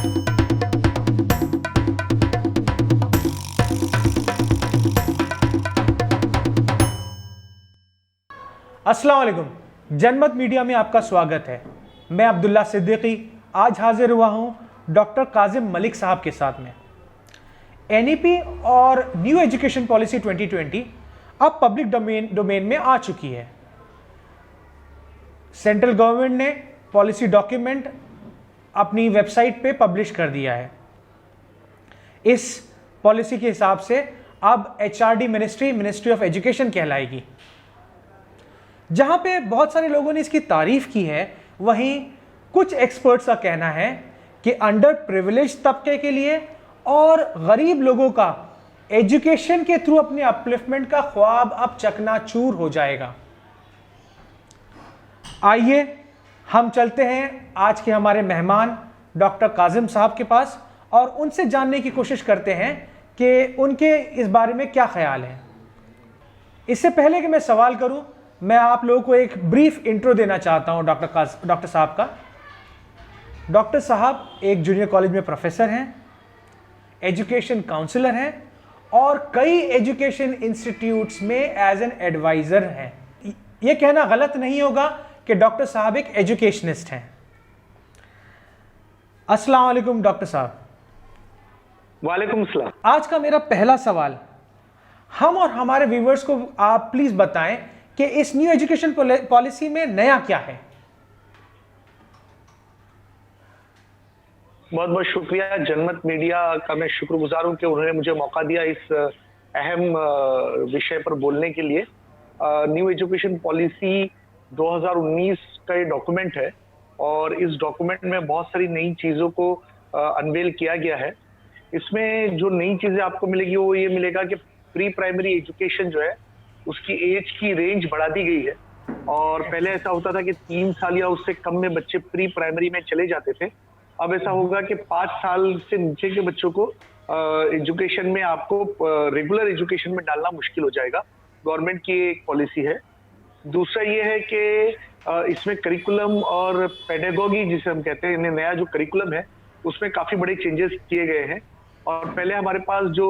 अस्सलाम वालेकुम। जनमत मीडिया में आपका स्वागत है। मैं अब्दुल्ला सिद्दीकी आज हाजिर हुआ हूं डॉक्टर काजिम मलिक साहब के साथ में। एनईपी और न्यू एजुकेशन पॉलिसी 2020 अब पब्लिक डोमेन में आ चुकी है। सेंट्रल गवर्नमेंट ने पॉलिसी डॉक्यूमेंट अपनी वेबसाइट पे पब्लिश कर दिया है। इस पॉलिसी के हिसाब से अब एचआरडी मिनिस्ट्री ऑफ एजुकेशन कहलाएगी। जहां पे बहुत सारे लोगों ने इसकी तारीफ की है, वहीं कुछ एक्सपर्ट्स का कहना है कि अंडर प्रिविलेज तबके के लिए और गरीब लोगों का एजुकेशन के थ्रू अपने अपलिफ्टमेंट का ख्वाब अब चकनाचूर हो जाएगा। आइए हम चलते हैं आज के हमारे मेहमान डॉक्टर काजिम साहब के पास और उनसे जानने की कोशिश करते हैं कि उनके इस बारे में क्या ख्याल है। इससे पहले कि मैं सवाल करूं, मैं आप लोगों को एक ब्रीफ इंट्रो देना चाहता हूं डॉक्टर साहब का। डॉक्टर साहब एक जूनियर कॉलेज में प्रोफेसर हैं, एजुकेशन काउंसलर हैं और कई एजुकेशन इंस्टीट्यूट्स में एज एन एडवाइजर हैं। यह कहना गलत नहीं होगा कि डॉक्टर साहब एक एजुकेशनिस्ट हैं। अस्सलाम वालेकुम डॉक्टर साहब। वालेकुम सलाम। आज का मेरा पहला सवाल, हम और हमारे व्यूअर्स को आप प्लीज बताएं कि इस न्यू एजुकेशन पॉलिसी में नया क्या है। बहुत बहुत शुक्रिया जनमत मीडिया का। मैं शुक्रगुजार हूं कि उन्होंने मुझे मौका दिया इस अहम विषय पर बोलने के लिए। न्यू एजुकेशन पॉलिसी 2019 का ये डॉक्यूमेंट है और इस डॉक्यूमेंट में बहुत सारी नई चीजों को अनवेल किया गया है। इसमें जो नई चीजें आपको मिलेगी वो ये मिलेगा कि प्री प्राइमरी एजुकेशन जो है उसकी एज की रेंज बढ़ा दी गई है। और पहले ऐसा होता था कि 3 साल या उससे कम में बच्चे प्री प्राइमरी में चले जाते थे। अब ऐसा होगा कि 5 साल से नीचे के बच्चों को एजुकेशन में आपको रेगुलर एजुकेशन में डालना मुश्किल हो जाएगा। गवर्नमेंट की एक पॉलिसी है। दूसरा ये है कि इसमें करिकुलम और पेडागोगी जिसे हम कहते हैं, नया जो करिकुलम है उसमें काफी बड़े चेंजेस किए गए हैं। और पहले हमारे पास जो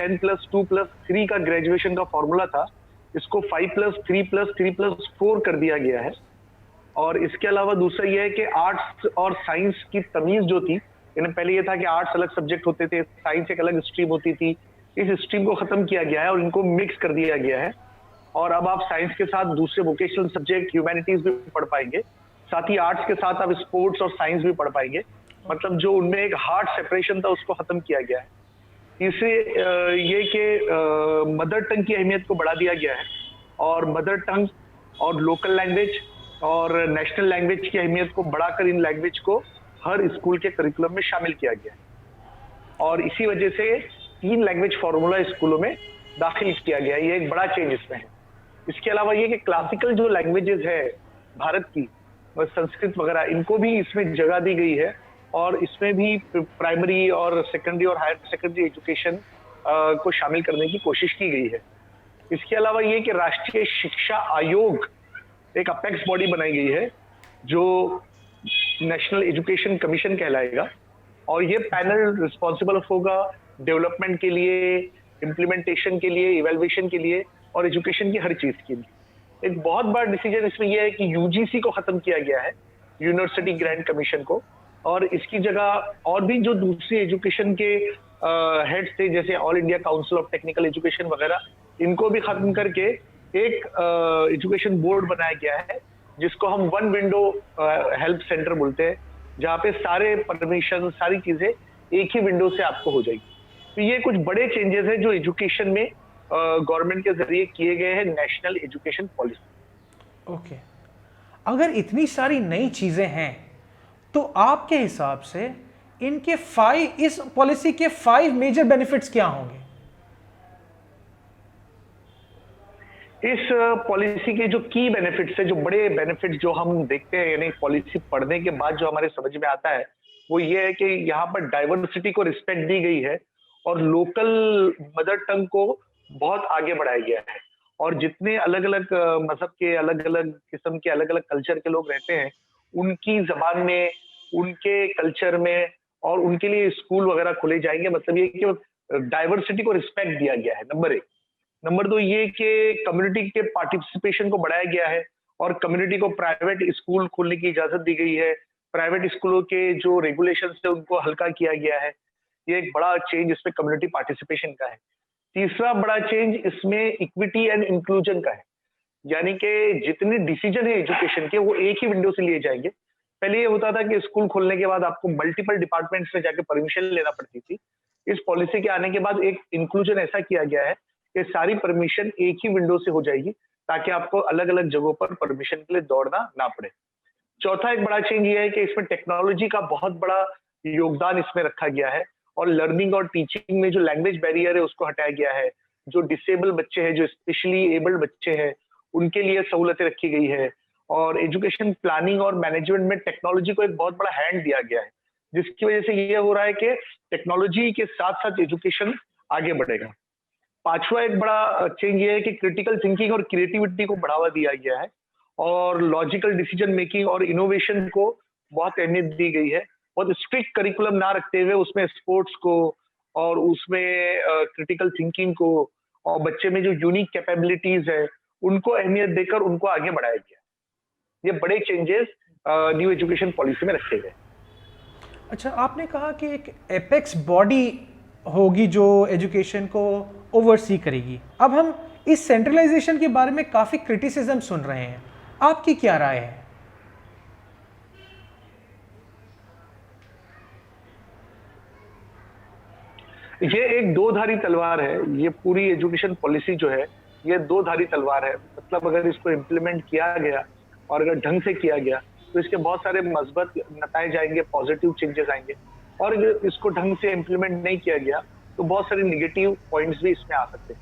10+2+3 का ग्रेजुएशन का फॉर्मूला था, इसको 5+3+3+4 कर दिया गया है। और इसके अलावा दूसरा ये है कि आर्ट्स और साइंस की तमीज जो थी, यानी पहले ये था कि आर्ट्स अलग सब्जेक्ट होते थे, साइंस एक अलग स्ट्रीम होती थी, इस स्ट्रीम को खत्म किया गया है और इनको मिक्स कर दिया गया है। और अब आप साइंस के साथ दूसरे वोकेशनल सब्जेक्ट ह्यूमैनिटीज भी पढ़ पाएंगे, साथ ही आर्ट्स के साथ आप स्पोर्ट्स और साइंस भी पढ़ पाएंगे। मतलब जो उनमें एक हार्ड सेपरेशन था उसको खत्म किया गया है। तीसरे ये कि मदर टंग की अहमियत को बढ़ा दिया गया है और मदर टंग और लोकल लैंग्वेज और नेशनल लैंग्वेज की अहमियत को बढ़ाकर इन लैंग्वेज को हर स्कूल के करिकुलम में शामिल किया गया है। और इसी वजह से 3 लैंग्वेज फॉर्मूला स्कूलों में दाखिल किया गया है। ये एक बड़ा चेंज इसमें है। इसके अलावा ये कि क्लासिकल जो लैंग्वेजेस है भारत की, संस्कृत वगैरह, इनको भी इसमें जगह दी गई है और इसमें भी प्राइमरी और सेकेंडरी और हायर सेकेंडरी एजुकेशन को शामिल करने की कोशिश की गई है। इसके अलावा ये कि राष्ट्रीय शिक्षा आयोग एक अपेक्स बॉडी बनाई गई है जो नेशनल एजुकेशन कमीशन कहलाएगा और ये पैनल रिस्पॉन्सिबल होगा डेवलपमेंट के लिए, इम्प्लीमेंटेशन के लिए, इवेल्युएशन के लिए और एजुकेशन की हर चीज के लिए। एक बहुत बड़ा डिसीजन इसमें यह है कि यूजीसी को खत्म किया गया है, यूनिवर्सिटी ग्रांट कमीशन को, और इसकी जगह और भी जो दूसरी एजुकेशन के हेड्स थे जैसे all India council of technical education वगैरह, इनको भी खत्म करके एक एजुकेशन बोर्ड बनाया गया है जिसको हम वन विंडो हेल्प सेंटर बोलते हैं, जहाँ पे सारे परमिशन, सारी चीजें एक ही विंडो से आपको हो जाएगी। तो ये कुछ बड़े चेंजेस हैं जो एजुकेशन में गवर्नमेंट के जरिए किए गए हैं नेशनल एजुकेशन पॉलिसी। ओके, अगर इतनी सारी नई चीजें हैं तो आपके हिसाब से इस पॉलिसी के 5 मेजर बेनिफिट्स क्या होंगे? इस पॉलिसी के जो की बेनिफिट्स है, जो बड़े बेनिफिट्स जो हम देखते हैं, यानी पॉलिसी पढ़ने के बाद जो हमारे समझ में आता है, वो ये है कि यहाँ पर डाइवर्सिटी को रिस्पेक्ट दी गई है और लोकल मदर टंग को बहुत आगे बढ़ाया गया है। और जितने अलग अलग मजहब के, अलग अलग किस्म के, अलग अलग कल्चर के लोग रहते हैं, उनकी जबान में, उनके कल्चर में और उनके लिए स्कूल वगैरह खोले जाएंगे। मतलब ये कि डाइवर्सिटी को रिस्पेक्ट दिया गया है, नंबर 1। नंबर 2 ये कि कम्युनिटी के पार्टिसिपेशन को बढ़ाया गया है और कम्युनिटी को प्राइवेट स्कूल खोलने की इजाजत दी गई है। प्राइवेट स्कूलों के जो रेगुलेशंस है उनको हल्का किया गया है। ये एक बड़ा चेंज इसमें कम्युनिटी पार्टिसिपेशन का है। तीसरा बड़ा चेंज इसमें इक्विटी एंड इंक्लूजन का है, यानी कि जितने डिसीजन है एजुकेशन के वो एक ही विंडो से लिए जाएंगे। पहले ये होता था कि स्कूल खोलने के बाद आपको मल्टीपल डिपार्टमेंट्स में जाके परमिशन लेना पड़ती थी। इस पॉलिसी के आने के बाद एक इंक्लूजन ऐसा किया गया है कि सारी परमिशन एक ही विंडो से हो जाएगी, ताकि आपको अलग अलग जगहों पर परमिशन के लिए दौड़ना ना पड़े। चौथा एक बड़ा चेंज ये है कि इसमें टेक्नोलॉजी का बहुत बड़ा योगदान इसमें रखा गया है और लर्निंग और टीचिंग में जो लैंग्वेज बैरियर है उसको हटाया गया है। जो डिसेबल बच्चे हैं, जो स्पेशली एबल्ड बच्चे हैं, उनके लिए सहूलतें रखी गई है और एजुकेशन प्लानिंग और मैनेजमेंट में टेक्नोलॉजी को एक बहुत बड़ा हैंड दिया गया है, जिसकी वजह से ये हो रहा है कि टेक्नोलॉजी के साथ साथ एजुकेशन आगे बढ़ेगा। पांचवा एक बड़ा चेंज ये है कि क्रिटिकल थिंकिंग और क्रिएटिविटी को बढ़ावा दिया गया है और लॉजिकल डिसीजन मेकिंग और इनोवेशन को बहुत अहमियत दी गई है। बहुत स्ट्रिक्ट करिकुलम ना रखते हुए उसमें स्पोर्ट्स को और उसमें क्रिटिकल थिंकिंग को और बच्चे में जो यूनिक कैपेबिलिटीज है उनको अहमियत देकर उनको आगे बढ़ाया गया। ये बड़े चेंजेस न्यू एजुकेशन पॉलिसी में रखे गए। अच्छा, आपने कहा कि एक एपेक्स बॉडी होगी जो एजुकेशन को ओवरसी करेगी। अब हम इस सेंट्रलाइजेशन के बारे में काफी क्रिटिसिज्म सुन रहे हैं, आपकी क्या राय है? ये एक दो धारी तलवार है। ये पूरी एजुकेशन पॉलिसी जो है ये दो धारी तलवार है। मतलब अगर इसको इम्प्लीमेंट किया गया और अगर ढंग से किया गया तो इसके बहुत सारे मस्बत नताए जाएंगे, पॉजिटिव चेंजेस आएंगे। और अगर इसको ढंग से इम्प्लीमेंट नहीं किया गया तो बहुत सारे निगेटिव पॉइंट्स भी इसमें आ सकते हैं।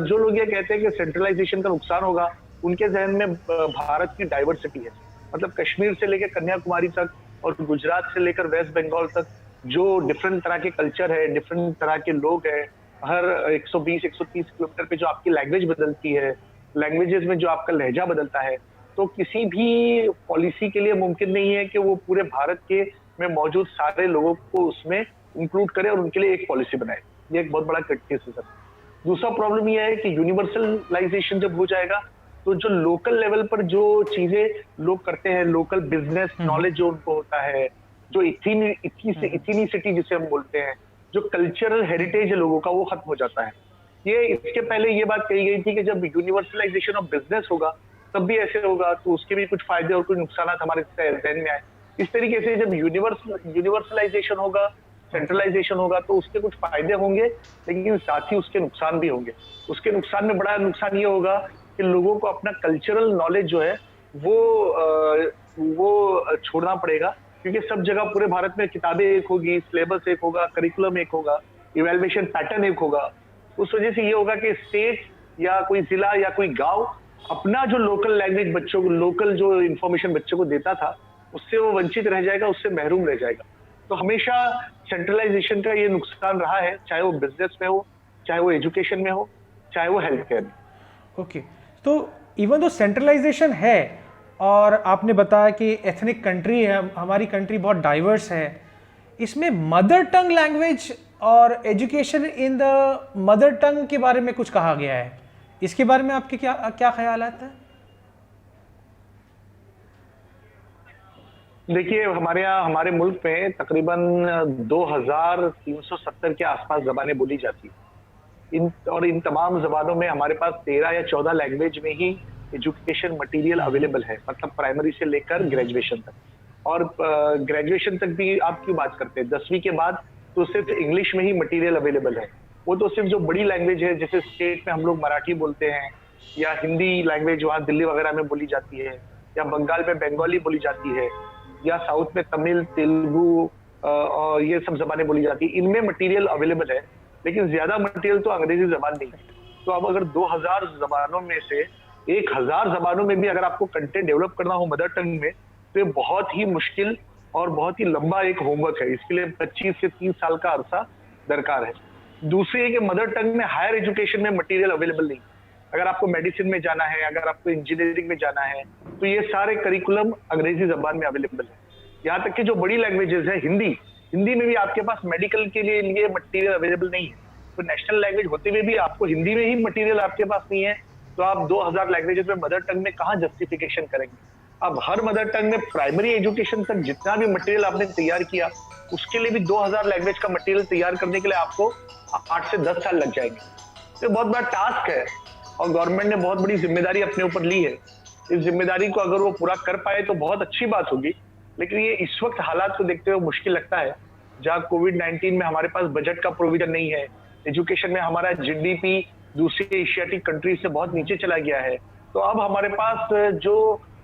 जो लोग ये कहते हैं कि सेंट्रलाइजेशन का नुकसान होगा, उनके जहन में भारत की डाइवर्सिटी है। मतलब कश्मीर से लेकर कन्याकुमारी तक और गुजरात से लेकर वेस्ट बंगाल तक जो डिफरेंट तरह के कल्चर है, डिफरेंट तरह के लोग हैं, हर 120-130 किलोमीटर पे जो आपकी लैंग्वेज बदलती है, लैंग्वेजेस में जो आपका लहजा बदलता है, तो किसी भी पॉलिसी के लिए मुमकिन नहीं है कि वो पूरे भारत के में मौजूद सारे लोगों को उसमें इंक्लूड करे और उनके लिए एक पॉलिसी बनाए। ये एक बहुत बड़ा क्रिटिसिज्म। दूसरा प्रॉब्लम ये है कि यूनिवर्सलाइजेशन जब हो जाएगा तो जो लोकल लेवल पर जो चीजें लोग करते हैं, लोकल बिजनेस नॉलेज जो उनको होता है, जो इथीनिसिटी जिसे हम बोलते हैं, जो कल्चरल हेरिटेज है लोगों का, वो खत्म हो जाता है। ये इसके पहले ये बात कही गई थी कि जब यूनिवर्सलाइजेशन ऑफ बिजनेस होगा तब भी ऐसे होगा, तो उसके भी कुछ फायदे और कुछ नुकसान हमारे जहन में आए। इस तरीके से जब यूनिवर्सलाइजेशन होगा, सेंट्रलाइजेशन होगा, तो उसके कुछ फायदे होंगे लेकिन साथ ही उसके नुकसान भी होंगे। उसके नुकसान में बड़ा नुकसान ये होगा कि लोगों को अपना कल्चरल नॉलेज जो है वो छोड़ना पड़ेगा, क्योंकि सब जगह पूरे भारत में किताबें एक होगी, सिलेबस एक होगा, करिकुलम एक होगा, इवैल्यूएशन पैटर्न एक होगा। उस वजह से ये होगा कि स्टेट या कोई जिला या कोई गांव अपना जो लोकल लैंग्वेज बच्चों को, लोकल जो इंफॉर्मेशन बच्चों को देता था, उससे वो वंचित रह जाएगा, उससे महरूम रह जाएगा। तो हमेशा सेंट्रलाइजेशन का ये नुकसान रहा है, चाहे वो बिजनेस में हो, चाहे वो एजुकेशन में हो, चाहे वो हेल्थ केयर में। ओके, तो इवन दो सेंट्रलाइजेशन है और आपने बताया कि एथनिक कंट्री है, हमारी कंट्री बहुत डाइवर्स है, इसमें मदर टंग लैंग्वेज और education in the mother tongue के बारे में कुछ कहा गया है, इसके बारे में आपके क्या ख्याल आता है? देखिए, हमारे यहाँ, हमारे मुल्क में तकरीबन 2370 के आसपास जबानें बोली जाती है। इन तमाम जबानों में हमारे पास 13 या 14 लैंग्वेज में ही एजुकेशन मटेरियल अवेलेबल है, मतलब प्राइमरी से लेकर ग्रेजुएशन तक। और ग्रेजुएशन तक भी आप क्यों बात करते हैं, 10वीं के बाद तो सिर्फ इंग्लिश में ही मटेरियल अवेलेबल है। वो तो सिर्फ जो बड़ी लैंग्वेज है, जैसे स्टेट में हम लोग मराठी बोलते हैं, या हिंदी लैंग्वेज वहाँ दिल्ली वगैरह में बोली जाती है, या बंगाल में बंगाली बोली जाती है, या साउथ में तमिल, तेलुगु और ये सब जबानें बोली जाती है। इनमें मटेरियल अवेलेबल है, लेकिन ज्यादा मटेरियल तो अंग्रेजी जबान नहीं है। तो अब अगर 2000 जबानों में से 1000 जबानों में भी अगर आपको कंटेंट डेवलप करना हो मदर टंग में, तो ये बहुत ही मुश्किल और बहुत ही लंबा एक होमवर्क है। इसके लिए 25 से 30 साल का अरसा दरकार है। दूसरी है कि मदर टंग में हायर एजुकेशन में मटेरियल अवेलेबल नहीं। अगर आपको मेडिसिन में जाना है, अगर आपको इंजीनियरिंग में जाना है, तो ये सारे करिकुलम अंग्रेजी जबान में अवेलेबल है। यहाँ तक कि जो बड़ी लैंग्वेजेस है, हिंदी, हिंदी में भी आपके पास मेडिकल के लिए मटेरियल अवेलेबल नहीं है, तो नेशनल लैंग्वेज होते हुए भी आपको हिंदी में ही मटेरियल आपके पास नहीं है, तो आप 2000 लैंग्वेजेस में मदर टंग में कहाँ जस्टिफिकेशन करेंगे? अब हर मदर टंग में प्राइमरी एजुकेशन तक जितना भी मटेरियल आपने तैयार किया, उसके लिए भी 2000 लैंग्वेज का मटेरियल तैयार करने के लिए आपको 8 से 10 साल लग जाएंगे। तो बहुत बड़ा टास्क है और गवर्नमेंट ने बहुत बड़ी जिम्मेदारी अपने ऊपर ली है। इस जिम्मेदारी को अगर वो पूरा कर पाए तो बहुत अच्छी बात होगी, लेकिन ये इस वक्त हालात को देखते हुए मुश्किल लगता है, जहाँ कोविड-19 में हमारे पास बजट का प्रोविजन नहीं है, एजुकेशन में हमारा जीडीपी दूसरी एशियाटिक कंट्रीज से बहुत नीचे चला गया है, तो अब हमारे पास जो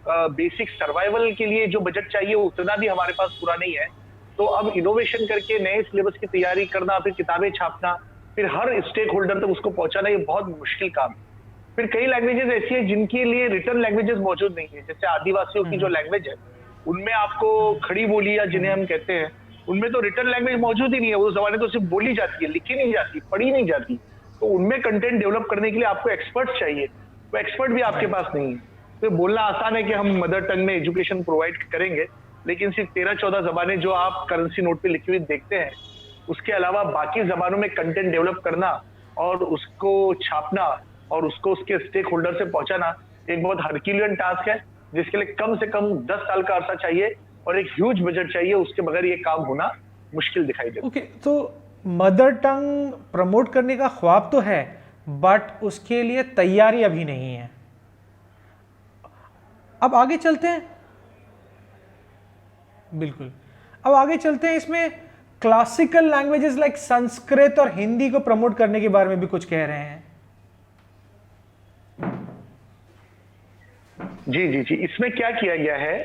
बेसिक सर्वाइवल के लिए जो बजट चाहिए उतना भी हमारे पास पूरा नहीं है। तो अब इनोवेशन करके नए सिलेबस की तैयारी करना, फिर किताबें छापना, फिर हर स्टेक होल्डर तक उसको पहुंचाना, ये बहुत मुश्किल काम है। फिर कई लैंग्वेजेस ऐसी है जिनके लिए रिटर्न लैंग्वेजेस मौजूद नहीं है, जैसे आदिवासियों की जो लैंग्वेज है उनमें आपको खड़ी बोली या जिन्हें हम कहते हैं, उनमें तो रिटर्न लैंग्वेज मौजूद ही नहीं है। उस जमाने तो सिर्फ बोली जाती है, लिखी नहीं जाती, पढ़ी नहीं जाती। तो उनमें कंटेंट डेवलप करने के लिए आपको एक्सपर्ट चाहिए, वो एक्सपर्ट भी आपके पास नहीं है। तो बोलना आसान है कि हम मदर टंग में एजुकेशन प्रोवाइड करेंगे, लेकिन सिर्फ 13-14 जबानें जो आप करेंसी नोट पे लिखी हुई देखते हैं, उसके अलावा बाकी जबानों में कंटेंट डेवलप करना और उसको छापना और उसको उसके स्टेक होल्डर से पहुंचाना एक बहुत हरक्यूलियन टास्क है, जिसके लिए कम से कम 10 साल का अरसा चाहिए और एक ह्यूज बजट चाहिए। उसके बगैर ये काम होना मुश्किल दिखाई देता है। ओके, तो मदर टंग प्रमोट करने का ख्वाब तो है, बट उसके लिए तैयारी अभी नहीं है। अब आगे चलते हैं, बिल्कुल, अब आगे चलते हैं। इसमें क्लासिकल लैंग्वेजेस लाइक संस्कृत और हिंदी को प्रमोट करने के बारे में भी कुछ कह रहे हैं। जी, इसमें क्या किया गया है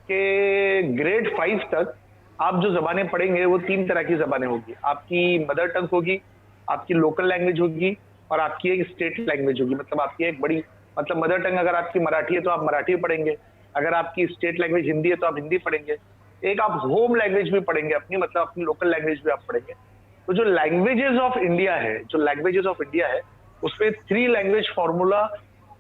कि ग्रेड 5 तक आप जो जबानें पढ़ेंगे वो 3 तरह की जबानें होगी। आपकी मदर टंग होगी, आपकी लोकल लैंग्वेज होगी और आपकी एक स्टेट लैंग्वेज होगी। मतलब आपकी एक बड़ी, मतलब मदर टंग अगर आपकी मराठी है तो आप मराठी पढ़ेंगे, अगर आपकी स्टेट लैंग्वेज हिंदी है तो आप हिंदी पढ़ेंगे, एक आप होम लैंग्वेज भी पढ़ेंगे अपनी, मतलब अपनी लोकल लैंग्वेज भी आप पढ़ेंगे। तो जो लैंग्वेजेस ऑफ इंडिया है, उसमें 3 लैंग्वेज फॉर्मूला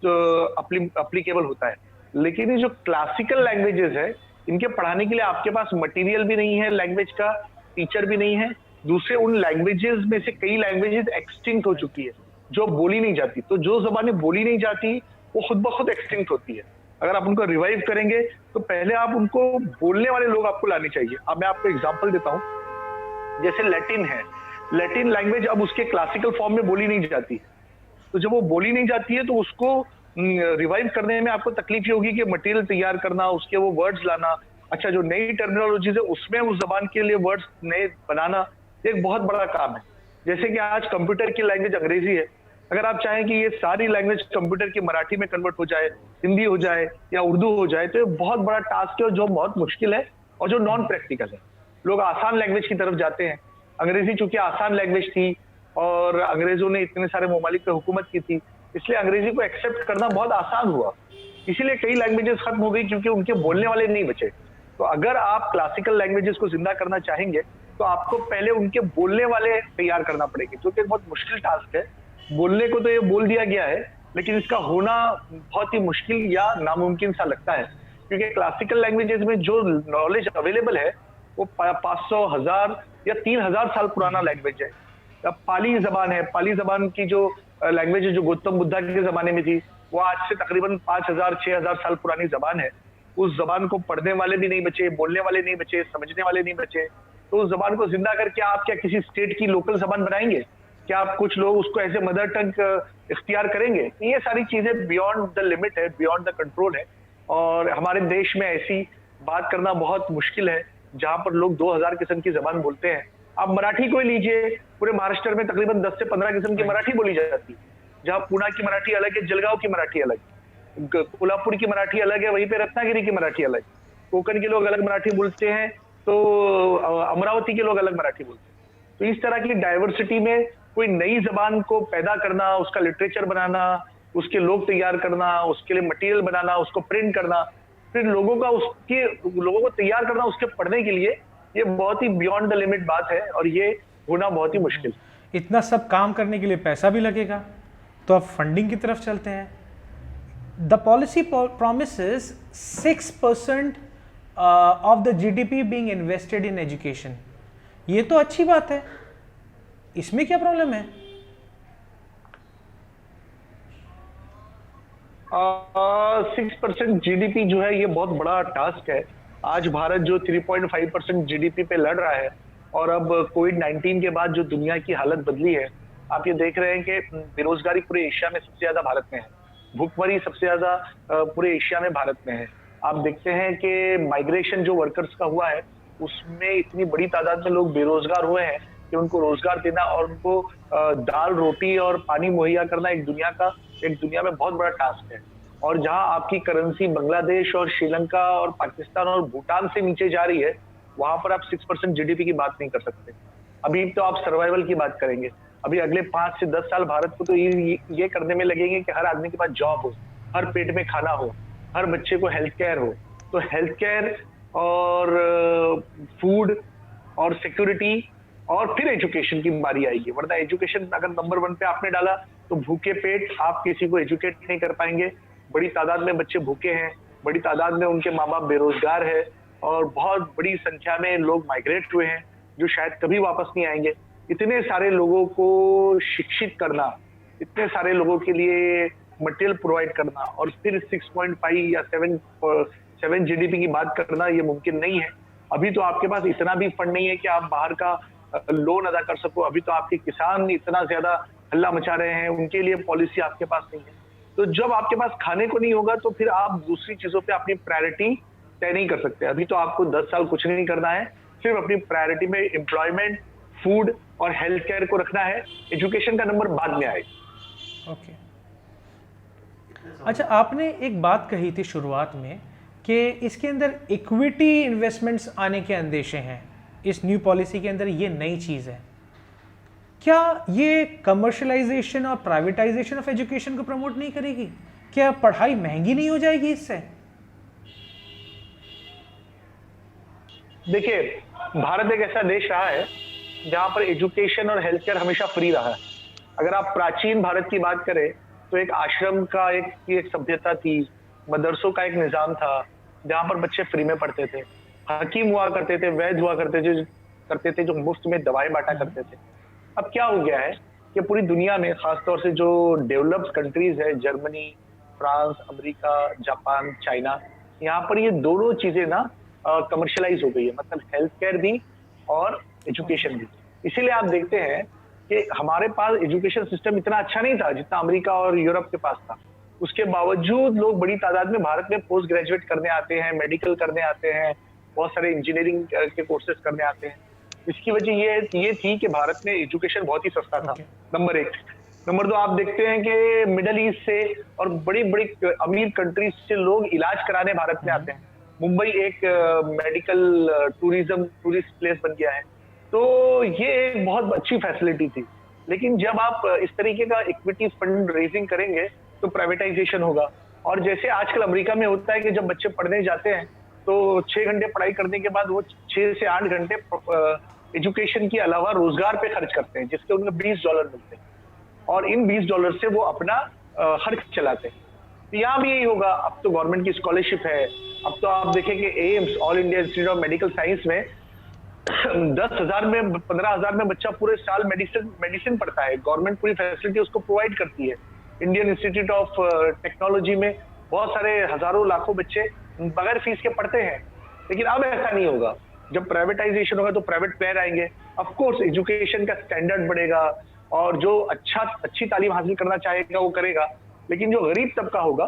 अप्लीकेबल होता है। लेकिन ये जो क्लासिकल लैंग्वेजेस है, इनके पढ़ाने के लिए आपके पास मटेरियल भी नहीं है, लैंग्वेज का टीचर भी नहीं है। दूसरे उन लैंग्वेजेस में से कई लैंग्वेजेस एक्सटिंक्ट हो चुकी है, जो बोली नहीं जाती। तो जो जबानें बोली नहीं जाती वो खुद ब खुद एक्सटिंक्ट होती है। अगर आप उनको रिवाइव करेंगे तो पहले आप उनको बोलने वाले लोग आपको लाने चाहिए। अब मैं आपको एग्जांपल देता हूँ, जैसे लैटिन है, लैटिन लैंग्वेज अब उसके क्लासिकल फॉर्म में बोली नहीं जाती है। तो जब वो बोली नहीं जाती है तो उसको रिवाइव करने में आपको तकलीफ होगी कि मटेरियल तैयार करना, उसके वो वर्ड्स लाना, अच्छा जो नई टर्मिनोलॉजीज है उसमें उस जबान के लिए वर्ड्स नए बनाना एक बहुत बड़ा काम है। जैसे कि आज कंप्यूटर की लैंग्वेज अंग्रेजी है, अगर आप चाहें कि ये सारी लैंग्वेज कंप्यूटर की मराठी में कन्वर्ट हो जाए, हिंदी हो जाए या उर्दू हो जाए, तो ये बहुत बड़ा टास्क है जो बहुत मुश्किल है और जो नॉन प्रैक्टिकल है। लोग आसान लैंग्वेज की तरफ जाते हैं। अंग्रेजी चूंकि आसान लैंग्वेज थी और अंग्रेजों ने इतने सारे ममालिक पे हुकूमत की थी, इसलिए अंग्रेजी को एक्सेप्ट करना बहुत आसान हुआ। इसीलिए कई लैंग्वेजेस खत्म हो गई क्योंकि उनके बोलने वाले नहीं बचे। तो अगर आप क्लासिकल लैंग्वेजेस को जिंदा करना चाहेंगे तो आपको पहले उनके बोलने वाले तैयार करना पड़ेगा, जो कि बहुत मुश्किल टास्क है। बोलने को तो ये बोल दिया गया है, लेकिन इसका होना बहुत ही मुश्किल या नामुमकिन सा लगता है, क्योंकि क्लासिकल लैंग्वेजेस में जो नॉलेज अवेलेबल है वो 500, 1000 या 3000 साल पुराना लैंग्वेज है। अब पाली जबान है, पाली जबान की जो लैंग्वेज है जो गौतम बुद्धा के जमाने में थी, वो आज से तकरीबन 5000, 6000 साल पुरानी जबान है। उस जबान को पढ़ने वाले भी नहीं बचे, बोलने वाले नहीं बचे, समझने वाले नहीं बचे। तो उस जबान को जिंदा करके आप क्या किसी स्टेट की लोकल जबान बनाएंगे? क्या आप कुछ लोग उसको ऐसे मदर टंग इख्तियार करेंगे? ये सारी चीजें बियॉन्ड द लिमिट है, बियॉन्ड द कंट्रोल है। और हमारे देश में ऐसी बात करना बहुत मुश्किल है जहां पर लोग 2000 किस्म की जबान बोलते हैं। आप मराठी को ही लीजिए, पूरे महाराष्ट्र में तकरीबन 10 से 15 किस्म की मराठी बोली जाती है। जहां पुणे की मराठी अलग है, जलगांव की मराठी अलग, कोल्हापुर की मराठी अलग है, वहीं पे रत्नागिरी की मराठी अलग, कोकण के लोग अलग मराठी बोलते हैं, तो अमरावती के लोग अलग मराठी बोलते हैं। तो इस तरह की डाइवर्सिटी में कोई नई जबान को पैदा करना, उसका लिटरेचर बनाना, उसके लोग तैयार करना, उसके लिए मटेरियल बनाना, उसको प्रिंट करना, फिर लोगों को तैयार करना उसके पढ़ने के लिए, ये बहुत ही बियॉन्ड द लिमिट बात है और ये होना बहुत ही मुश्किल। इतना सब काम करने के लिए पैसा भी लगेगा, तो अब फंडिंग की तरफ चलते हैं। The policy promises 6% of the GDP being invested in education. ये तो अच्छी बात है, इसमें क्या प्रॉब्लम है? 6% जीडीपी जो है ये बहुत बड़ा टास्क है। आज भारत जो 3.5% जीडीपी पे लड़ रहा है, और अब कोविड-19 के बाद जो दुनिया की हालत बदली है, आप ये देख रहे हैं कि बेरोजगारी पूरे एशिया में सबसे ज्यादा भारत में है, भुखमरी सबसे ज्यादा पूरे एशिया में भारत में है। आप देखते हैं कि माइग्रेशन जो वर्कर्स का हुआ है, उसमें इतनी बड़ी तादाद में लोग बेरोजगार हुए हैं कि उनको रोजगार देना और उनको दाल रोटी और पानी मुहैया करना एक दुनिया में बहुत बड़ा टास्क है। और जहां आपकी करेंसी बांग्लादेश और श्रीलंका और पाकिस्तान और भूटान से नीचे जा रही है, वहां पर आप 6% जीडीपी की बात नहीं कर सकते। अभी तो आप सर्वाइवल की बात करेंगे। अभी अगले 5 से 10 साल भारत को तो ये करने में लगेंगे कि हर आदमी के पास जॉब हो, हर पेट में खाना हो, हर बच्चे को हेल्थ केयर हो। तो हेल्थ केयर और फूड और सिक्योरिटी और फिर एजुकेशन की बारी आएगी, वरना एजुकेशन अगर नंबर 1 पे आपने डाला तो भूखे पेट आप किसी को एजुकेट नहीं कर पाएंगे। बड़ी तादाद में बच्चे भूखे हैं, बड़ी तादाद में उनके माँ बाप बेरोजगार है, और बहुत बड़ी संख्या में लोग माइग्रेट हुए हैं जो शायद कभी वापस नहीं आएंगे। इतने सारे लोगों को शिक्षित करना, इतने सारे लोगों के लिए मटेरियल प्रोवाइड करना और फिर 6.5 या 7 जीडीपी की बात करना, ये मुमकिन नहीं है। अभी तो आपके पास इतना भी फंड नहीं है कि आप बाहर का लोन अदा कर सको। अभी तो आपके किसान इतना ज्यादा हल्ला मचा रहे हैं, उनके लिए पॉलिसी आपके पास नहीं है। तो जब आपके पास खाने को नहीं होगा तो फिर आप दूसरी चीजों पे अपनी प्रायोरिटी तय नहीं कर सकते। अभी तो आपको 10 साल कुछ नहीं करना है, सिर्फ अपनी प्रायोरिटी में एम्प्लॉयमेंट, फूड और हेल्थ केयर को रखना है। एजुकेशन का नंबर बाद में आएगा। ओके। अच्छा, आपने एक बात कही थी शुरुआत में कि इसके अंदर इक्विटी इन्वेस्टमेंट्स आने के अंदेशे हैं, इस न्यू पॉलिसी के अंदर ये नई चीज़ है। क्या ये कमर्शलाइजेशन और प्राइवेटाइजेशन ऑफ एजुकेशन को प्रमोट नहीं करेगी? क्या पढ़ाई महंगी नहीं हो जाएगी इससे? देखिए, भारत एक ऐसा देश रहा है जहां पर एजुकेशन और हेल्थ केयर हमेशा फ्री रहा है। अगर आप प्राचीन भारत की बात करें तो एक आश्रम का एक सभ्यता थी, मदरसों का एक निजाम था जहां पर बच्चे फ्री में पढ़ते थे, हकीम हुआ करते थे, वैद्य हुआ करते थे जो मुफ्त में दवाएं बांटा करते थे। अब क्या हो गया है कि पूरी दुनिया में, खासतौर से जो डेवलप्ड कंट्रीज है, Germany, France, America, Japan, China, यहाँ पर ये दोनों चीजें ना कमर्शलाइज हो गई है, मतलब हेल्थ केयर भी और एजुकेशन भी। इसीलिए आप देखते हैं कि हमारे पास एजुकेशन सिस्टम इतना अच्छा नहीं था जितना अमेरिका और यूरोप के पास था। उसके बावजूद लोग बड़ी तादाद में भारत में पोस्ट ग्रेजुएट करने आते हैं, मेडिकल करने आते हैं, बहुत सारे इंजीनियरिंग के कोर्सेज करने आते हैं। इसकी वजह ये थी कि भारत में एजुकेशन बहुत ही सस्ता था, नंबर 1। नंबर 2, आप देखते हैं कि मिडल ईस्ट से और बड़ी बड़ी अमीर कंट्रीज से लोग इलाज कराने भारत में आते हैं। मुंबई एक मेडिकल टूरिस्ट प्लेस बन गया है। तो ये एक बहुत अच्छी फैसिलिटी थी। लेकिन जब आप इस तरीके का इक्विटी फंड रेजिंग करेंगे तो प्राइवेटाइजेशन होगा। और जैसे आजकल अमेरिका में होता है कि जब बच्चे पढ़ने जाते हैं तो 6 घंटे पढ़ाई करने के बाद वो 6 से 8 घंटे एजुकेशन के अलावा रोजगार पे खर्च करते हैं, जिसके उन्हें $20 मिलते हैं, और इन $20 से वो अपना खर्च चलाते हैं। तो यहाँ भी यही होगा। अब तो गवर्नमेंट की स्कॉलरशिप है। अब तो आप देखें कि AIIMS, all India institute of medical science में 10,000 में 15,000 में बच्चा पूरे साल मेडिसिन पढ़ता है। गवर्नमेंट पूरी फैसिलिटी उसको प्रोवाइड करती है। इंडियन इंस्टीट्यूट ऑफ टेक्नोलॉजी में बहुत सारे हजारों लाखों बच्चे बगैर फीस के पढ़ते हैं। लेकिन अब ऐसा नहीं होगा। जब प्राइवेटाइजेशन होगा तो प्राइवेट प्लेयर आएंगे, ऑफ कोर्स एजुकेशन का स्टैंडर्ड बढ़ेगा और जो अच्छी तालीम हासिल करना चाहेगा वो करेगा। लेकिन जो गरीब तबका होगा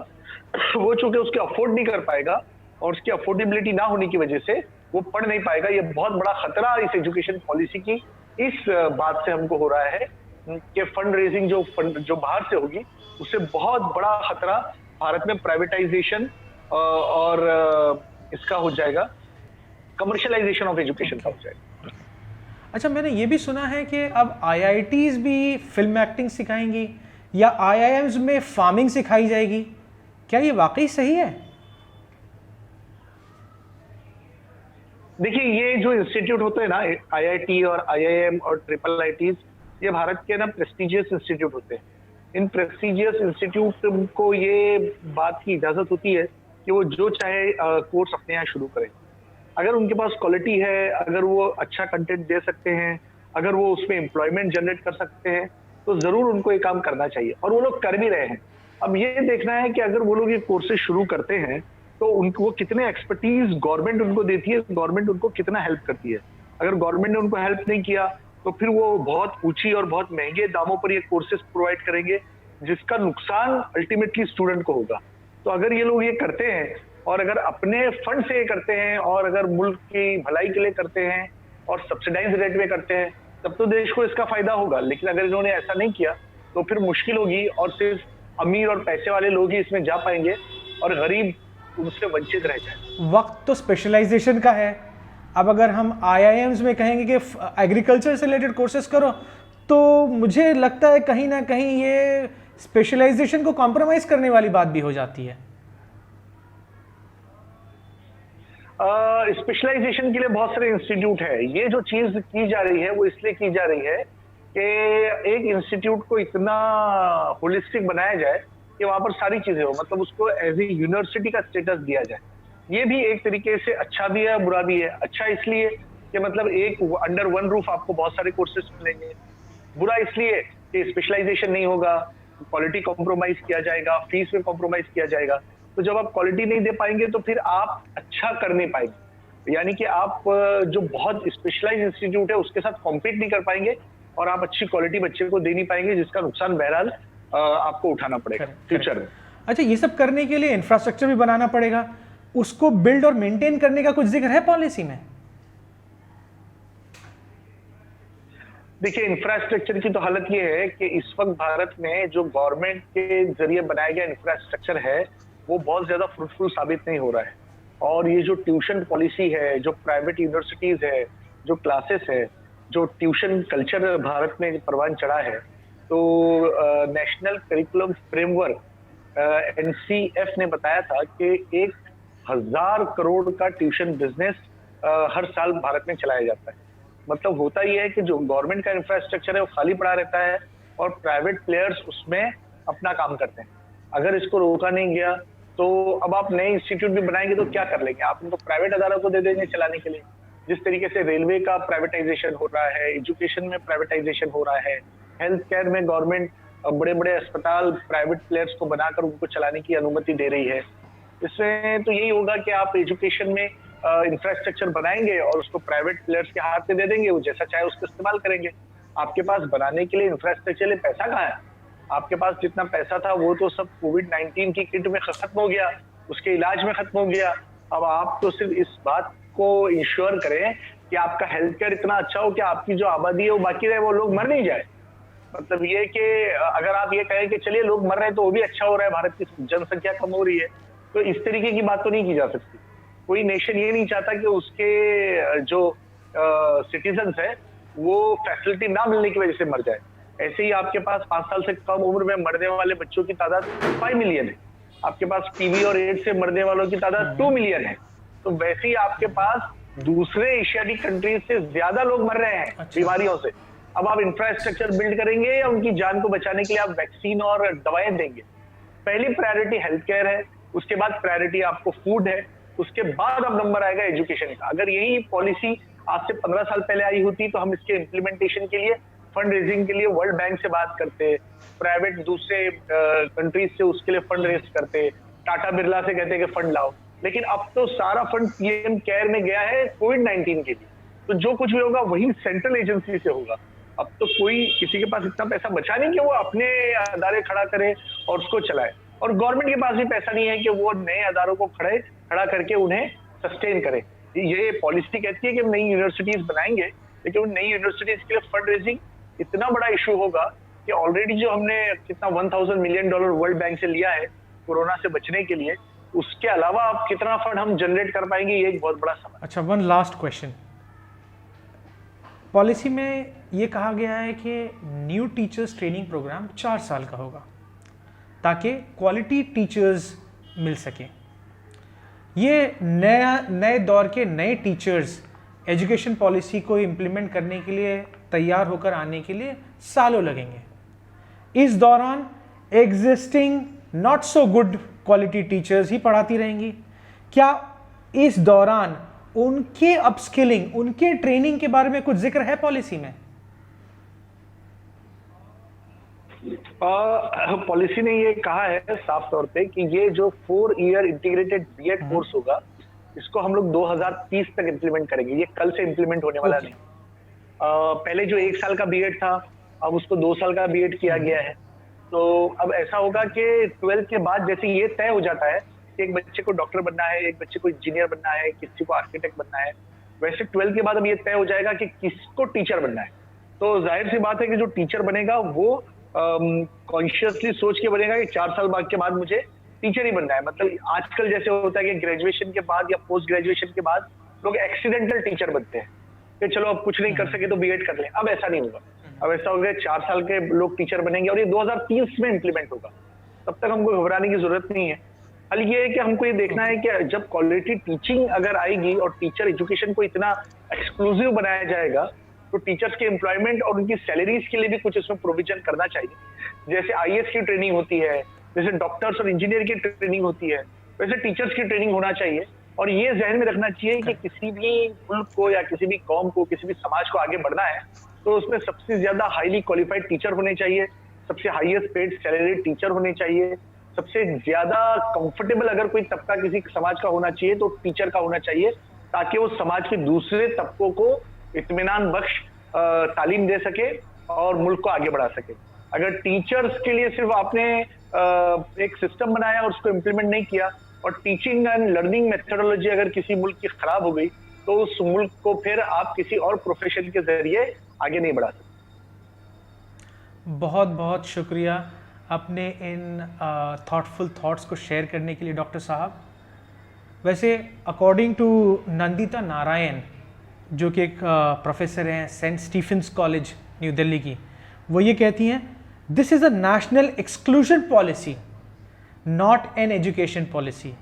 वो चूंकि उसके अफोर्ड नहीं कर पाएगा और उसकी अफोर्डेबिलिटी ना होने की वजह से वो पढ़ नहीं पाएगा। ये बहुत बड़ा खतरा इस एजुकेशन पॉलिसी की इस बात से हमको हो रहा है कि फंड रेजिंग जो बाहर से होगी उससे बहुत बड़ा खतरा भारत में प्राइवेटाइजेशन और इसका हो जाएगा, कमर्शियलाइजेशन ऑफ एजुकेशन का हो जाएगा। अच्छा, मैंने ये भी सुना है कि अब आईआईटीज भी फिल्म एक्टिंग सिखाएंगी या आईआईएम्स में फार्मिंग सिखाई जाएगी। क्या ये वाकई सही है? देखिए, ये जो इंस्टीट्यूट होते हैं ना, आईआईटी और आईआईएम और ट्रिपल आईटीज, ये भारत के ना प्रेस्टिजियस इंस्टीट्यूट होते हैं। इन प्रेस्टिजियस इंस्टीट्यूट को ये बात की इजाजत होती है कि वो जो चाहे कोर्स अपने यहाँ शुरू करें। अगर उनके पास क्वालिटी है, अगर वो अच्छा कंटेंट दे सकते हैं, अगर वो उसमें एम्प्लॉयमेंट जनरेट कर सकते हैं, तो जरूर उनको ये काम करना चाहिए, और वो लोग कर भी रहे हैं। अब ये देखना है कि अगर वो लोग ये कोर्सेज शुरू करते हैं तो उनको वो कितने एक्सपर्टीज गवर्नमेंट उनको देती है, गवर्नमेंट उनको कितना हेल्प करती है। अगर गवर्नमेंट ने उनको हेल्प नहीं किया तो फिर वो बहुत ऊंची और बहुत महंगे दामों पर ये कोर्सेज प्रोवाइड करेंगे, जिसका नुकसान अल्टीमेटली स्टूडेंट को होगा। तो अगर ये लोग ये करते हैं और अगर अपने फंड से ये करते हैं और अगर मुल्क की भलाई के लिए करते हैं और सब्सिडाइज रेट में करते हैं, तब तो देश को इसका फायदा होगा। लेकिन अगर इन्होंने ऐसा नहीं किया तो फिर मुश्किल होगी और सिर्फ अमीर और पैसे वाले लोग ही इसमें जा पाएंगे और गरीब उनसे वंचित रह जाए। वक्त तो स्पेशलाइजेशन का है। अब अगर हम आईआईएम्स में कहेंगे कि एग्रीकल्चर से रिलेटेड कोर्सेज करो, तो मुझे लगता है कहीं ना कहीं ये स्पेशलाइजेशन को कॉम्प्रोमाइज करने वाली बात भी हो जाती है। स्पेशलाइजेशन के लिए बहुत सारे इंस्टीट्यूट है। ये जो चीज की जा रही है वो इसलिए की जा रही है कि एक इंस्टीट्यूट को इतना होलिस्टिक बनाया जाए कि वहां पर सारी चीजें हो, मतलब उसको एज ए यूनिवर्सिटी का स्टेटस दिया जाए। ये भी एक तरीके से अच्छा भी है, बुरा भी है। अच्छा इसलिए कि मतलब एक अंडर वन रूफ आपको बहुत सारे कोर्सेज मिलेंगे। बुरा इसलिए कि स्पेशलाइजेशन नहीं होगा, क्वालिटी कॉम्प्रोमाइज किया जाएगा, फीस में कॉम्प्रोमाइज किया जाएगा। तो जब आप क्वालिटी नहीं दे पाएंगे तो फिर आप अच्छा कर नहीं पाएंगे, यानी कि आप जो बहुत स्पेशलाइज इंस्टीट्यूट है उसके साथ कॉम्पीट नहीं कर पाएंगे और आप अच्छी क्वालिटी बच्चे को दे नहीं पाएंगे, जिसका नुकसान बहरहाल आपको उठाना पड़ेगा फ्यूचर में। अच्छा, ये सब करने के लिए इंफ्रास्ट्रक्चर भी बनाना पड़ेगा, उसको बिल्ड और मेंटेन करने का कुछ जिक्र है पॉलिसी में? देखिए, इंफ्रास्ट्रक्चर की तो हालत ये है कि इस वक्त भारत में जो गवर्नमेंट के जरिए बनाया गया इंफ्रास्ट्रक्चर है वो बहुत ज्यादा फ्रूटफुल साबित नहीं हो रहा है। और ये जो ट्यूशन पॉलिसी है, जो प्राइवेट यूनिवर्सिटीज है, जो क्लासेस है, जो ट्यूशन कल्चर भारत में परवान चढ़ा है, तो नेशनल करिकुलम फ्रेमवर्क एनसीएफ ने बताया था कि 1000 करोड़ का ट्यूशन बिजनेस हर साल भारत में चलाया जाता है। मतलब होता ही है कि जो गवर्नमेंट का इंफ्रास्ट्रक्चर है वो खाली पड़ा रहता है और प्राइवेट प्लेयर्स उसमें अपना काम करते हैं। अगर इसको रोका नहीं गया तो अब आप नए इंस्टीट्यूट भी बनाएंगे तो क्या कर लेंगे? आप उनको प्राइवेट अदारों को दे देंगे चलाने के लिए। जिस तरीके से रेलवे का प्राइवेटाइजेशन हो रहा है, एजुकेशन में प्राइवेटाइजेशन हो रहा है, हेल्थ केयर में गवर्नमेंट बड़े बड़े अस्पताल प्राइवेट प्लेयर्स को बनाकर उनको चलाने की अनुमति दे रही है। इसमें तो यही होगा कि आप एजुकेशन में इंफ्रास्ट्रक्चर बनाएंगे और उसको प्राइवेट प्लेयर्स के हाथ में दे देंगे, वो जैसा चाहे उसका इस्तेमाल करेंगे। आपके पास बनाने के लिए इंफ्रास्ट्रक्चर लिए पैसा कहाँ है? आपके पास जितना पैसा था वो तो सब कोविड-19 की किट में खत्म हो गया, उसके इलाज में खत्म हो गया। अब आप तो सिर्फ इस बात को इंश्योर करें कि आपका हेल्थ केयर इतना अच्छा हो कि आपकी जो आबादी है वो बाकी रहे, वो लोग मर नहीं जाए। मतलब ये कि अगर आप ये कहें कि चलिए लोग मर रहे हैं तो वो भी अच्छा हो रहा है, भारत की जनसंख्या कम हो रही है, तो इस तरीके की बात तो नहीं की जा सकती। कोई नेशन ये नहीं चाहता कि उसके जो सिटीजन्स है वो फैसिलिटी ना मिलने की वजह से मर जाए। ऐसे ही आपके पास 5 साल से कम उम्र में मरने वाले बच्चों की तादाद 5 मिलियन है, आपके पास टीबी और एड्स से मरने वालों की तादाद 2 मिलियन है। तो वैसे ही आपके पास दूसरे एशियाटिक कंट्रीज से ज्यादा लोग मर रहे हैं बीमारियों से। अब आप इंफ्रास्ट्रक्चर बिल्ड करेंगे या उनकी जान को बचाने के लिए आप वैक्सीन और दवाएं देंगे? पहली प्रायोरिटी हेल्थ केयर है, उसके बाद प्रायोरिटी आपको फूड है, उसके बाद अब नंबर आएगा एजुकेशन का। अगर यही पॉलिसी आज से 15 साल पहले आई होती तो हम इसके इम्प्लीमेंटेशन के लिए फंड रेजिंग के लिए वर्ल्ड बैंक से बात करते, प्राइवेट दूसरे कंट्रीज से उसके लिए फंड रेज करते, टाटा बिरला से कहते कि फंड लाओ। लेकिन अब तो सारा फंड पीएम केयर में गया है कोविड-19 के लिए, तो जो कुछ भी होगा वही सेंट्रल एजेंसी से होगा। अब तो कोई किसी के पास इतना पैसा बचा नहीं कि वो अपने अदारे खड़ा करे और उसको चलाए, और गवर्नमेंट के पास भी पैसा नहीं है कि वो नए अदारों को खड़ा करके उन्हें सस्टेन करे। ये पॉलिसी कहती है कि हम नई यूनिवर्सिटीज बनाएंगे, लेकिन उन नई यूनिवर्सिटीज के लिए फंड रेजिंग इतना बड़ा इशू होगा कि ऑलरेडी जो हमने कितना $1000 मिलियन वर्ल्ड बैंक से लिया है कोरोना से बचने के लिए, उसके अलावा अब कितना फंड हम जनरेट कर पाएंगे, ये एक बहुत बड़ा सवाल। अच्छा, वन लास्ट क्वेश्चन। पॉलिसी में ये कहा गया है कि न्यू टीचर्स ट्रेनिंग प्रोग्राम 4 साल का होगा ताकि क्वालिटी टीचर्स मिल सकें। ये नए दौर के नए टीचर्स एजुकेशन पॉलिसी को इम्प्लीमेंट करने के लिए तैयार होकर आने के लिए सालों लगेंगे। इस दौरान existing not so good quality teachers ही पढ़ाती रहेंगी। क्या इस दौरान उनके अपस्किलिंग, उनके ट्रेनिंग के बारे में कुछ जिक्र है पॉलिसी में? पॉलिसी ने ये कहा है साफ तौर पे कि ये जो 4 ईयर इंटीग्रेटेड बीएड कोर्स होगा, इसको हम लोग 2030 तक इम्प्लीमेंट करेंगे। ये कल से इम्प्लीमेंट होने वाला नहीं। पहले जो 1 साल का बीएड था, अब उसको 2 साल का बीएड किया गया है। तो अब ऐसा होगा कि 12th के बाद जैसे ये तय हो जाता है कि एक बच्चे को डॉक्टर बनना है, एक बच्चे को इंजीनियर बनना है, किसी को आर्किटेक्ट बनना है, वैसे 12th के बाद अब ये तय हो जाएगा कि किसको टीचर बनना है। तो जाहिर सी बात है कि जो टीचर बनेगा वो कॉन्शियसली सोच के बनेगा कि 4 साल बाद के बाद मुझे टीचर ही बनना है। मतलब आजकल जैसे होता है कि ग्रेजुएशन के बाद या पोस्ट ग्रेजुएशन के बाद लोग एक्सीडेंटल टीचर बनते हैं कि चलो अब कुछ नहीं कर सके तो बीएड कर लें। अब ऐसा नहीं होगा। अब ऐसा हो गया 4 साल के लोग टीचर बनेंगे और ये 2030 में इंप्लीमेंट होगा। तब तक हमको घबराने की जरूरत नहीं है। हल ये है कि हमको ये देखना है कि जब क्वालिटी टीचिंग अगर आएगी और टीचर एजुकेशन को इतना एक्सक्लूसिव बनाया जाएगा तो टीचर्स के एम्प्लॉयमेंट और उनकी सैलरीज के लिए भी कुछ इसमें प्रोविजन करना चाहिए। जैसे आईएएस की ट्रेनिंग होती है, जैसे डॉक्टर्स और इंजीनियर की ट्रेनिंग होती है, वैसे टीचर्स की ट्रेनिंग होना चाहिए। और ये जहन में रखना चाहिए कि किसी भी मुल्क को या किसी भी कौम को, किसी भी समाज को आगे बढ़ना है तो उसमें सबसे ज्यादा हाईली क्वालिफाइड टीचर होने चाहिए, सबसे हाईएस्ट पेड सैलरी टीचर होने चाहिए, सबसे ज्यादा कंफर्टेबल अगर कोई तबका किसी समाज का होना चाहिए तो टीचर का होना चाहिए, ताकि वो समाज के दूसरे तबकों को इत्मीनान बख्श तालीम दे सके और मुल्क को आगे बढ़ा सके। अगर टीचर्स के लिए सिर्फ आपने एक सिस्टम बनाया और उसको इम्प्लीमेंट नहीं किया और टीचिंग एंड लर्निंग मेथोडोलॉजी अगर किसी मुल्क की खराब हो गई तो उस मुल्क को फिर आप किसी और प्रोफेशन के जरिए आगे नहीं बढ़ा सकते। बहुत बहुत शुक्रिया अपने इन थॉटफुल थॉट्स को शेयर करने के लिए डॉक्टर साहब। वैसे अकॉर्डिंग टू नंदिता नारायण, जो कि एक प्रोफेसर हैं saint Stephen's college new Delhi की, वो ये कहती हैं, this is a national exclusion policy, not an education policy.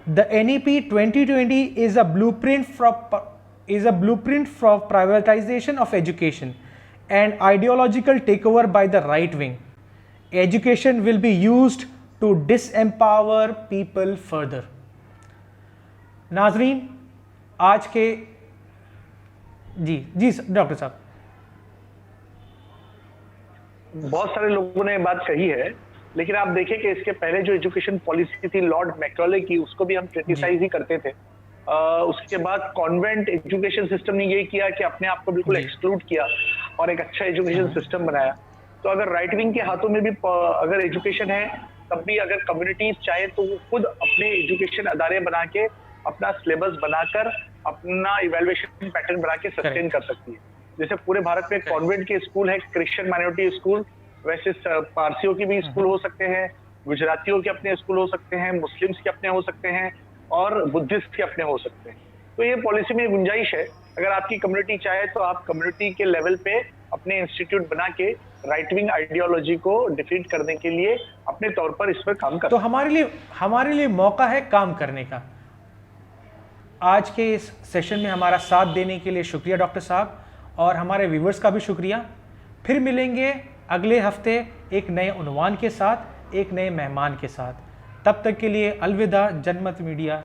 The NEP 2020 is a blueprint for privatization of education and ideological takeover by the right wing. Education will be used to disempower people further. नाजरीन, आज के जी doctor साहब, बहुत सारे लोगों ने बात कही है, लेकिन आप देखें कि इसके पहले जो एजुकेशन पॉलिसी थी लॉर्ड मैकॉले की, उसको भी हम क्रिटिसाइज ही करते थे। उसके बाद कॉन्वेंट एजुकेशन सिस्टम ने यही किया कि अपने आप को बिल्कुल एक्सक्लूड किया और एक अच्छा एजुकेशन सिस्टम बनाया। तो अगर राइट विंग के हाथों में भी अगर एजुकेशन है, तब भी अगर कम्युनिटीज चाहे तो वो खुद अपने एजुकेशन अदारे बना के, अपना सिलेबस बनाकर, अपना इवेल्युएशन पैटर्न बना के सस्टेन कर सकती है। जैसे पूरे भारत में कॉन्वेंट के स्कूल है, क्रिश्चियन माइनॉरिटी स्कूल, वैसे पारसियों के भी स्कूल हो सकते हैं, गुजरातियों के अपने स्कूल हो सकते हैं, मुस्लिम्स के अपने हो सकते हैं और बुद्धिस्ट के अपने हो सकते हैं। तो ये पॉलिसी में गुंजाइश है। अगर आपकी कम्युनिटी चाहे तो आप कम्युनिटी के लेवल पे अपने इंस्टीट्यूट बना के राइट विंग आइडियोलॉजी को डिफीट करने के लिए अपने तौर पर इस पर काम कर। तो हमारे लिए मौका है काम करने का। आज के इस सेशन में हमारा साथ देने के लिए शुक्रिया डॉक्टर साहब, और हमारे व्यूवर्स का भी शुक्रिया। फिर मिलेंगे अगले हफ्ते एक नए उन्वान के साथ, एक नए मेहमान के साथ। तब तक के लिए अलविदा। जनमत मीडिया।